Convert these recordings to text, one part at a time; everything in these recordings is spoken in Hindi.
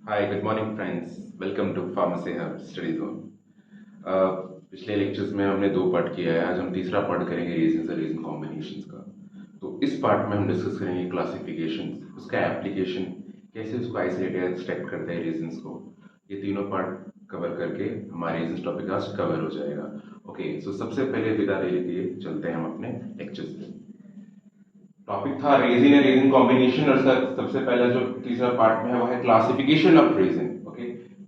Hi, good morning friends. Welcome to Pharmacy Hub Study Zone. पिछले लेक्चर्स में हमने दो पार्ट किया है। आज हम तीसरा पार्ट करेंगे रीजंस और रीजन कॉम्बिनेशंस का। तो इस पार्ट में हम डिस्कस करेंगे क्लासिफिकेशन, उसका एप्लीकेशन, कैसे उसको आइसोलेट या एक्सट्रैक्ट करते हैं रीजंस को। ये तीनों पार्ट कवर करके हमारे रीजंस टॉपिक आज कवर हो जाएगा। ओके, सो सबसे पहले विदा ले लिए चलते हैं हम अपने लेक्चर्स पे। टॉपिक था रीजन या रीजन कॉम्बिनेशन और सबसे पहला जो तीसरा पार्ट में है वो है classification of resin. Okay,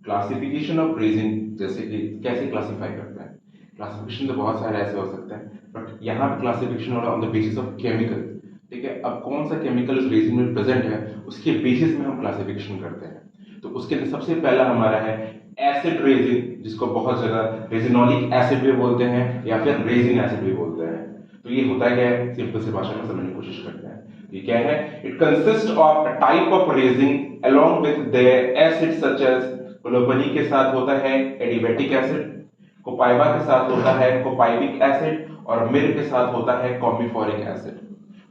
classification of resin, जैसे कि कैसे क्लासिफाई करते हैं। क्लासिफिकेशन तो बहुत सारे ऐसे हो सकते हैं, बट यहाँ पे क्लासिफिकेशन हो रहा on the basis of chemical. ठीक है, अब कौन सा केमिकल उस रीजन में प्रेजेंट है उसके बेसिस में हम क्लासिफिकेशन करते हैं। तो उसके लिए सबसे पहला हमारा है एसिड रेजिन, जिसको बहुत जगह रेजिनोलिक एसिड भी बोलते हैं या फिर रेजिन एसिड भी बोलते हैं। तो ये होता क्या है, सिंपल सी भाषा में समझने की कोशिश करते हैं। ये क्या है? It consist of a type of resin along with their acid such as colophony के साथ होता है एडियाबेटिक एसिड, कोपाइवा के साथ होता है कोपाइविक एसिड और मिर के साथ होता है कॉम्बिफोरिक एसिड।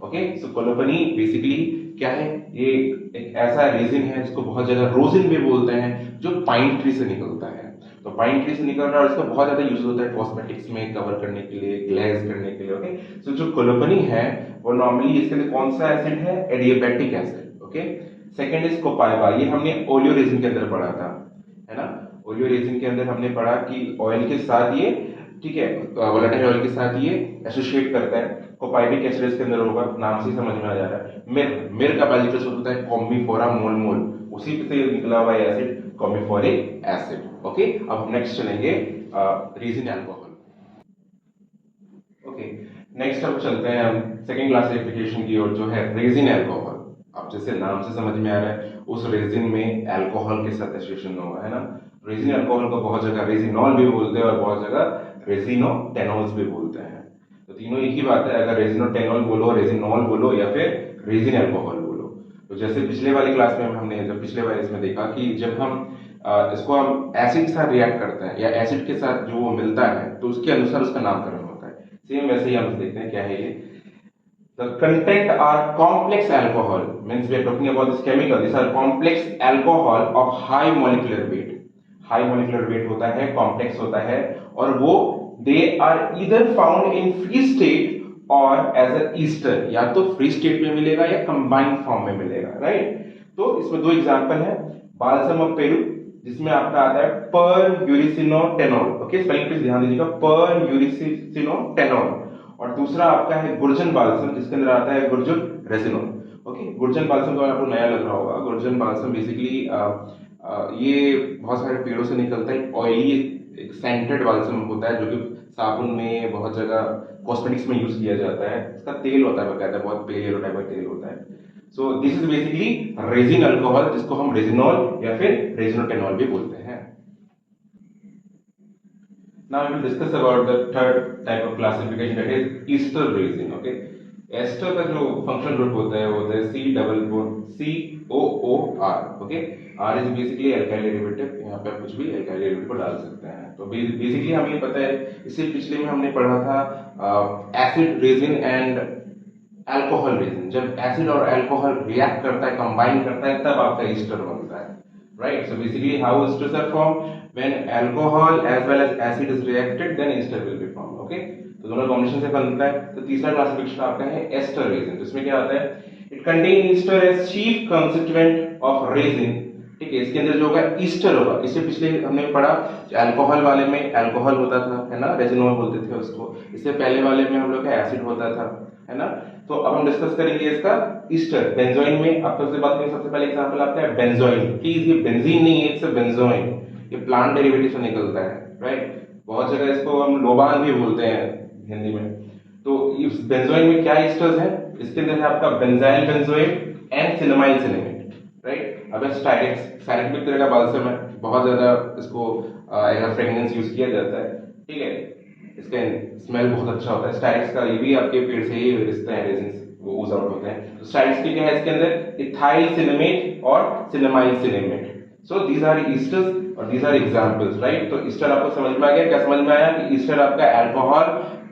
ओके, सो कोलोबनी बेसिकली क्या है? ये एक ऐसा रेजिन है जिसको बहुत जगह रोजिन भी बोलते हैं, जो पाइन ट्री से निकलता है। तो पाइन ट्री से निकल रहा है और इसका बहुत ज्यादा यूज होता है कॉस्मेटिक्स में कवर करने के लिए, ग्लेज करने के लिए। ओके, सो जो कोलोबनी है वो नॉर्मली इसके लिए कौन सा एसिड है? Abietic acid. Okay, second is copaiba, ये हमने ओलियो रेजिन के अंदर पढ़ा था, है ना। ओलियो रेजिन के अंदर हमने पढ़ा कि ऑयल के साथ ये, ठीक है, वोलेटाइल ऑयल के साथ ये एसोसिएट करता है। कोपाइविक एसिड इसके अंदर होगा, नाम से समझ में आ जा रहा है। मिर का बायोलॉजिकल सोर्स होता है कॉम्बिफोरा मोल, उसी से निकला हुआ एसिड कॉम्बिफोरिक एसिड। ओके, अब हम नेक्स्ट चलेंगे रेजिन अल्कोहल। ओके, नेक्स्ट अब चलते हैं हम सेकंड क्लासिफिकेशन की ओर, जो है रेजिन अल्कोहल। अब जैसे नाम से समझ में आ रहा है उस रेजिन में अल्कोहल के साथ एसोसिएशन होगा, है ना। रेजिन अल्कोहल को बहुत जगह रेजिनॉल भी बोलते हैं और बहुत जगह रेजिनोटेनॉल्स भी बोलते हैं। तो तीनों एक ही बात है, अगर रेजिनोटेनॉल बोलो, रेजिनॉल बोलो या फिर रेजिन अल्कोहल बोलो। तो जैसे पिछले वाली क्लास में हमने जब पिछले वाले इसमें देखा कि जब हम इसको हम एसिड के साथ रिएक्ट करते हैं या एसिड के साथ जो वो मिलता है तो उसके अनुसार उसका नामकरण होता है। सेम वैसे ही हम देखते हैं क्या है ये। The content are complex alcohol, means we are talking about this chemical. These are complex alcohol of high molecular weight. High molecular weight होता है, complex होता है, और वो they are either found in free state or as a ester, या तो free state में मिलेगा या combined form में मिलेगा, right? तो इसमें दो एग्जांपल है, बाल्सम ऑफ पेरू, जिसमें आपका आता है पर यूरिसिनोटेनॉल। ओके, स्पेलिंग पे ध्यान दीजिएगा, पर यूरिसिनोटेनॉल। और दूसरा आपका है गुर्जन बाल्सम, जिसके अंदर आता है गुर्जन रेजिनोल। ओके, गुर्जन बाल्सम तो आपको नया लग रहा होगा। गुर्जन बाल्सम बेसिकली ये बहुत सारे पेड़ों से निकलता है, ऑयली एक सेंटेड बाल्सम होता है, जो कि साबुन में बहुत जगह कॉस्मेटिक्स में यूज किया जाता है। इसका तेल होता है बकायदा, बहुत पेल टाइप का तेल होता है। सो this is basically resin alcohol, जिसको हम रेजिनॉल या फिर रेजिनोटेनॉल भी बोलते हैं। Now we will discuss about the third type of classification, that is ester resin. Okay, ester का जो फंक्शनल ग्रुप होता है वो होता है COOR। Okay, R is basically alkyl derivative, यहाँ पे आप कुछ भी अल्काइल डेरिवेटिव को डाल सकते हैं। तो बेसिकली हमें ये पता है, इससे पिछले में हमने पढ़ा था acid resin and alcohol resin. जब एसिड और अल्कोहल रिएक्ट करता है, कंबाइन करता है, तब आपका ईस्टर बनता है, right? So basically how esters are formed? When alcohol as well as acid is reacted, then ester will be formed. Okay, तो दोनों कॉम्बिनेशन से बनता है। तो तीसरा क्लासिफिकेशन आपका है एस्टर रेजिन, जिसमें क्या होता है? It contain ester as chief constituent of resin. ठीक है, इसके अंदर जो होगा ईस्टर होगा। इससे पिछले हमने पढ़ा अल्कोहल वाले में अल्कोहल होता था, है ना, रेजिनॉल बोलते थे उसको। इससे पहले वाले में हम लोग का एसिड होता था, है ना। तो अब हम डिस्कस करेंगे इसका ईस्टर। बेंजोइन में आप सबसे बात करें, सबसे पहले एग्जांपल आपका है बेंजोइन। प्लीज, ये बेंजीन नहीं है, इट्स बेंजोइन। ये प्लांट डेरिवेटिव से निकलता है, राइट। बहुत जगह इसको हम लोबान भी बोलते हैं हिंदी में। तो इस बेंजोइन में क्या ईस्टर्स है? इसके अंदर है आपका benzyl benzoate and cinnamyl cinnamate, right. अब स्टाइरेक्स भी तरह का बाल्सम है, बहुत ज्यादा इसको एज अ फ्रेग्रेंस यूज किया जाता है। ठीक है, इसका स्मेल बहुत अच्छा होता है। स्टाइरिक्स का ये भी आपके पेड़ से ही रिश्ते हैं, रेजिन वो ऊज आउट होते हैं। तो स्टाइरिक्स के क्या है इसके अंदर? इथाइल सिनेमेट और cinnamyl cinnamate. So these are esters और दीज आर एग्जांपल्स, राइट। तो ईस्टर आपको समझ में आ गया? क्या समझ में आया कि ईस्टर आपका अल्कोहल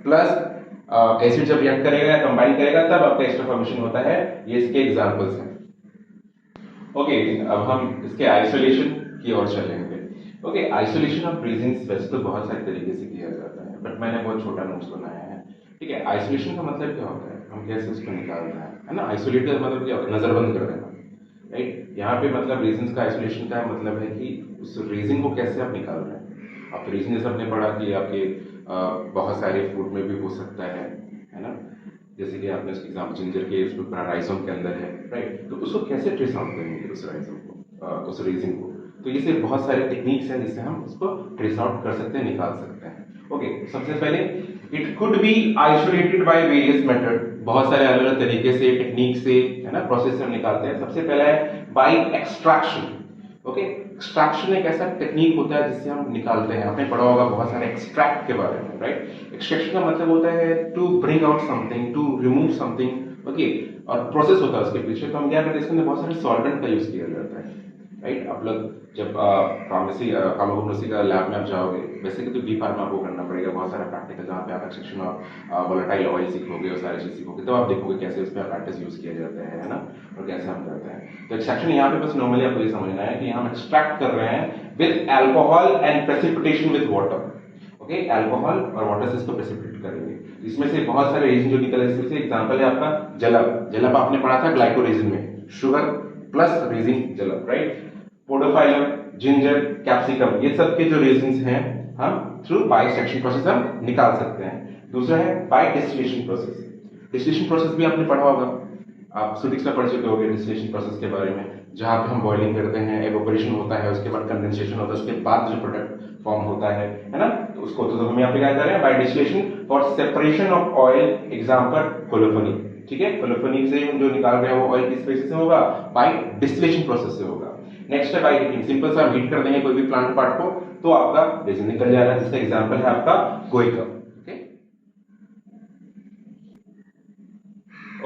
प्लस एसिड जब रिएक्ट करेगा, कंबाइन करेगा, तब आपका ईस्टर फॉर्मेशन होता है। ये इसके एग्जांपल्स हैं। ओके, अब हम इसके आइसोलेशन की ओर चलेंगे। ओके, आइसोलेशन ऑफ रेजिन्स वैसे तो बहुत सारे तरीके से किया जाता है, बट मैंने बहुत छोटा नोट्स बनाया है। ठीक है, आइसोलेशन का मतलब क्या होता है, हम कैसे उसको निकालना है ना। आइसोलेट का मतलब क्या होता है, नजरबंद कर देना, राइट। यहाँ पे मतलब रेजिन्स का आइसोलेशन का मतलब है कि उस रेजिन को कैसे आप निकाल रहे हैं। आप रेजिन जैसे आपने पढ़ा कि आपके बहुत सारे फूड में भी हो सकता है ना। जैसे कि आपने उसके एग्जाम्पल जिंजर के उसमें राइजोम के अंदर है, राइट। तो उसको कैसे ट्रेस आउट करेंगे उस राइजोम को, उस रेजिन को। तो ये सिर्फ बहुत सारे टेक्निक्स हैं जिससे हम उसको ट्रेस आउट कर सकते हैं, निकाल सकते हैं। ओके, सबसे पहले it could be isolated by various method, बहुत सारे अलग अलग तरीके से टेक्निक से है ना प्रोसेस से हम निकालते हैं। सबसे पहला है बाय एक्सट्रैक्शन। ओके, एक्सट्रैक्शन एक ऐसा टेक्निक होता है जिससे हम निकालते हैं, आपने पढ़ा होगा बहुत सारे एक्सट्रैक्ट के बारे में, राइट। एक्सट्रैक्शन का मतलब होता है to bring out something, to remove something. Okay, और प्रोसेस होता है उसके पीछे। तो हम क्या करते हैं, इसके अंदर बहुत सारे सॉल्वेंट का यूज किया जाता है, राइट। आप लोग जब फार्मेकोग्नोसी का लैब में आप जाओगे, वैसे कि तो बी फार्मा आपको करना पड़ेगा, बहुत सारा प्रैक्टिकल जहाँ पे आप एक्सट्रैक्शन ऑफ वोलेटाइल ऑयल सीखोगे और सारी चीज सीखोगे, तो आप देखोगे कैसे उस पर अपेरेटस यूज किया जाता है ना, और कैसे हम करते हैं। तो एक्सट्रैक्शन यहाँ पे बस नॉर्मली आपको ये समझना है कि हम एक्सट्रैक्ट कर रहे हैं with alcohol and precipitation with water. Okay, alcohol और वाटर से इसको प्रेसिपिटेट करेंगे। इसमें से बहुत सारे रेजिन जो निकल, इसमें से एग्जांपल है आपका जलब। जलब आपने पढ़ा था ग्लाइकोरेजिन में, sugar plus resin jalap, right. Podophyllum, ginger, capsicum, ये सब के जो रेजिन्स हैं हम थ्रू बाइसेक्शन प्रोसेस हम निकाल सकते हैं। दूसरा है by distillation process. Distillation process भी आपने पढ़ा होगा, आप सुडिक्स में पढ़ चुके होंगे डिस्टिलेशन प्रोसेस के बारे में, जहां पे हम बॉइलिंग करते हैं, एवोपोरेशन होता है, उसके बाद कंडेंसेशन होता है, उसके बाद जो प्रोडक्ट फॉर्म होता है ना, तो उसको तो हम यहाँ पे क्या कर रहे हैं, by distillation for separation of oil, example colophony. ठीक है, कोलोफोनी से हम जो निकाल रहे हैं वो ऑयल किस बेसिस से होगा, बाय डिस्टिलेशन प्रोसेस से होगा। नेक्स्ट है बाय हीटिंग, सिंपल सा हीट कर देंगे कोई भी प्लांट पार्ट को तो आपका रेजिन निकल जाएगा, जिसका एग्जांपल है आपका गोइका। ओके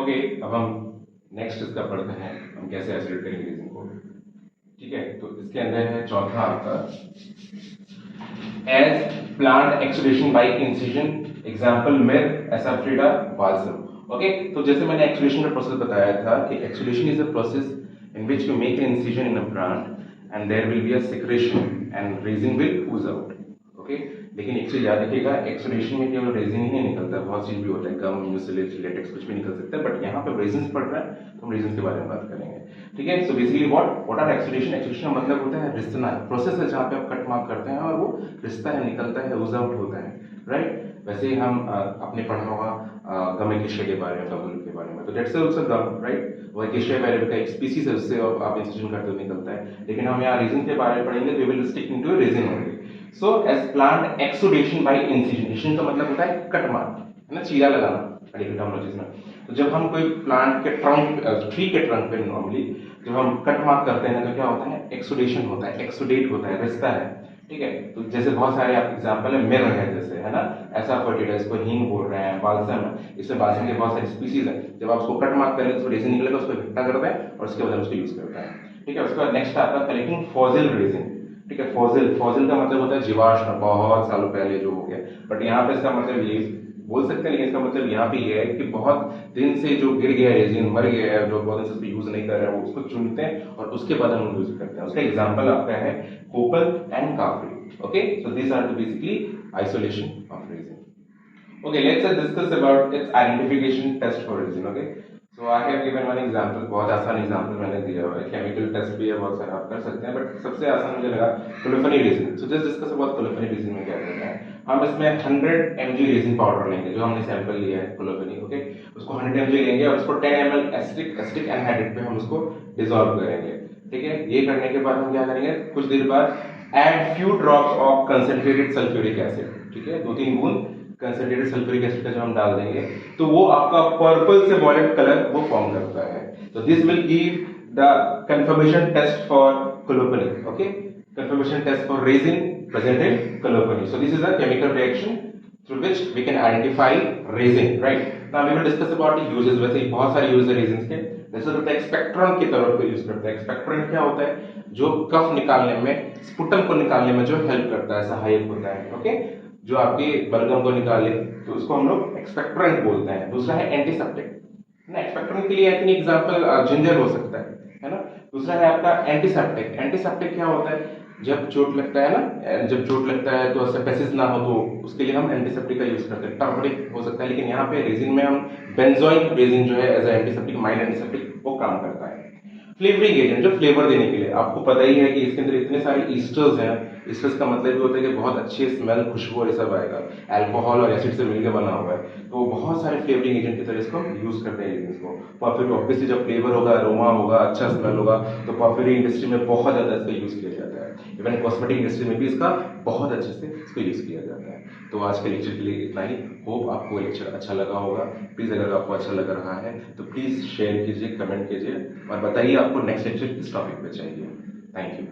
ओके, अब हम नेक्स्ट इसका पढ़ते हैं, हम कैसे आइसोलेट करेंगे रेजिन को। ठीक है, तो इसके अंदर है चौथा आपका as plant exudation by incision, example myrrh, asafoetida, balsam. Okay, तो जैसे मैंने एक्सुडेशन का प्रोसेस बताया था कि exudation is a process in which you make an incision in a plant and there will be a secretion and resin will ooze out. Okay, लेकिन एक चीज याद रखिएगा, एक्सुडेशन में केवल रेजिन ही नहीं निकलता, बहुत चीज भी होता है, गम, म्यूसिलेज, लेटेक्स, कुछ भी निकल सकता है, बट यहाँ पे रेजिन पढ़ रहा है तो हम रेजिन के बारे में बात करेंगे। ठीक है, so basically what are exudation. Exudation का मतलब होता है रिसना, प्रोसेस है जहाँ पे आप कट मार्क करते हैं और वो रिश्ता है, निकलता है, ऊज आउट होता है, राइट। वैसे ही हम अपने पढ़ा होगा गम एकेशिया के बारे में, बबूल के बारे में, तो दैट्स आल्सो गम, राइट। वो एकेशिया वेरिएबल का एक स्पीसीज है, उससे आप इंसिजन करते हुए निकलता है। लेकिन हम यहाँ रेजिन के बारे में पढ़ेंगे तो we will stick into resin only. So as plant exudation by incision, incision का मतलब होता है कट मार्क, है ना, चीरा लगाना मेडिकल टर्मिनोलॉजीज में। तो जब हम कोई प्लांट के ट्रंक, ट्री के ट्रंक पे नॉर्मली जब हम कट मार्क करते हैं तो क्या होता है, एक्सुडेशन होता है, एक्सुडेट होता है, रिश्ता है। ठीक है, तो जैसे बहुत सारे आप एग्जांपल है, मिर है जैसे, है ना, ऐसा फर्टिलाइजर, इसको हींग बोल रहे हैं, बाल्सम है, इसमें बाल्सम के बहुत सारी स्पीसीज है। जब आप उसको कट मार्क करेंगे तो रेजिन निकलेगा, उसको इकट्ठा करते हैं और उसके बाद हम उसको यूज करते हैं। ठीक है, उसके बाद नेक्स्ट आता है कलेक्टिंग फॉसिल रेजिन। ठीक है, फॉसिल, फॉसिल का मतलब होता है जीवाश्म, बहुत सालों पहले जो हो गया, बट यहाँ पे इसका मतलब ये बोल सकते हैं, लेकिन इसका मतलब यहाँ पे ये है कि बहुत दिन से जो गिर गया है रेजिन, मर गया है, जो बहुत दिन से उसको यूज नहीं कर रहे हैं, वो उसको चुनते हैं और उसके बाद हम यूज करते हैं। उसका एग्जांपल आपका है कोपल and काफरी। Okay, so these are the basically isolation of resin. Okay, let's discuss about its identification test for resin. Okay, so I have given one example, बहुत आसान एग्जांपल मैंने दिया हुआ है, केमिकल टेस्ट भी है, बहुत सारा आप कर सकते हैं, बट सबसे आसान मुझे लगा colophony resin. So just discuss about colophony resin में क्या करना है। हम इसमें 100 mg रेजिन पाउडर लेंगे, जो हमने सैंपल लिया है कोलोफेनी, ओके, उसको 100 mg लेंगे और उसको 10 ml एसिटिक एनहाइड्रेट पे हम उसको डिसॉल्व करेंगे। ठीक है, ये करने के बाद हम क्या करेंगे, कुछ देर बाद add few drops of concentrated sulphuric acid. ठीक है, 2-3 बूंद कंसंट्रेटेड सल्फ्यूरिक एसिड का जब हम डाल देंगे तो वो आपका पर्पल से वॉयलेट कलर वो फॉर्म करता है। तो this will give the confirmation test for colophony. Okay, confirmation test for resin present in colophony. So this is a chemical reaction through which we can identify resin, right? Now we will discuss about the uses. वैसे ही बहुत सारे यूज है रेजिन के, जैसे होता है एक्सपेक्ट्रॉन की तरह को यूज करते हैं। एक्सपेक्ट्रॉन क्या होता है, जो कफ निकालने में, स्पुटम को निकालने में जो हेल्प करता है, सहायक होता है। ओके, जो आपके बलगम को निकाले तो उसको हम लोग एक्सपेक्ट्रेंट बोलते हैं। दूसरा है एंटीसेप्टिक ना, एक्सपेक्ट्रेंट के लिए आई थिंक एग्जांपल जिंजर हो सकता है ना, दूसरा है आपका एंटीसेप्टिक। एंटीसेप्टिक क्या होता है, जब चोट लगता है ना, जब चोट लगता है तो सेप्सिस ना हो, तो उसके लिए हम एंटीसेप्टिक का यूज करते हैं। टर्मरिक हो सकता है, लेकिन यहाँ पे रेजिन में हम बेंजोइक रेजिन जो है एज एंटीसेप्टिक, माइल्ड एंटीसेप्टिक वो काम करता है। फ्लेवरिंग एजेंट, जो फ्लेवर देने के लिए, आपको पता ही है कि इसके अंदर इतने सारे ईस्टर्स हैं। ईस्टर्स का मतलब ये होता है कि बहुत अच्छी स्मेल, खुशबू और ये सब आएगा। अल्कोहल और एसिड से मिलकर बना हुआ है, तो बहुत सारे फ्लेवरिंग एजेंट की तरह इसको यूज करते हैं रेजिन्स को। परफ्यूम ऑब्वियसली जब फ्लेवर होगा, अरोमा होगा, अच्छा स्मेल होगा, तो परफ्यूम इंडस्ट्री में बहुत ज्यादा इसका यूज किया जाता है। इवन कॉस्मेटिक इंडस्ट्री में भी इसका बहुत अच्छे से इसको यूज किया जाता है। तो आज के लेक्चर के लिए इतना ही। होप आपको लेक्चर अच्छा लगा होगा। प्लीज अगर आपको अच्छा लग रहा है तो प्लीज शेयर कीजिए, कमेंट कीजिए और बताइए आपको नेक्स्ट लेक्चर किस टॉपिक पे चाहिए। Thank you.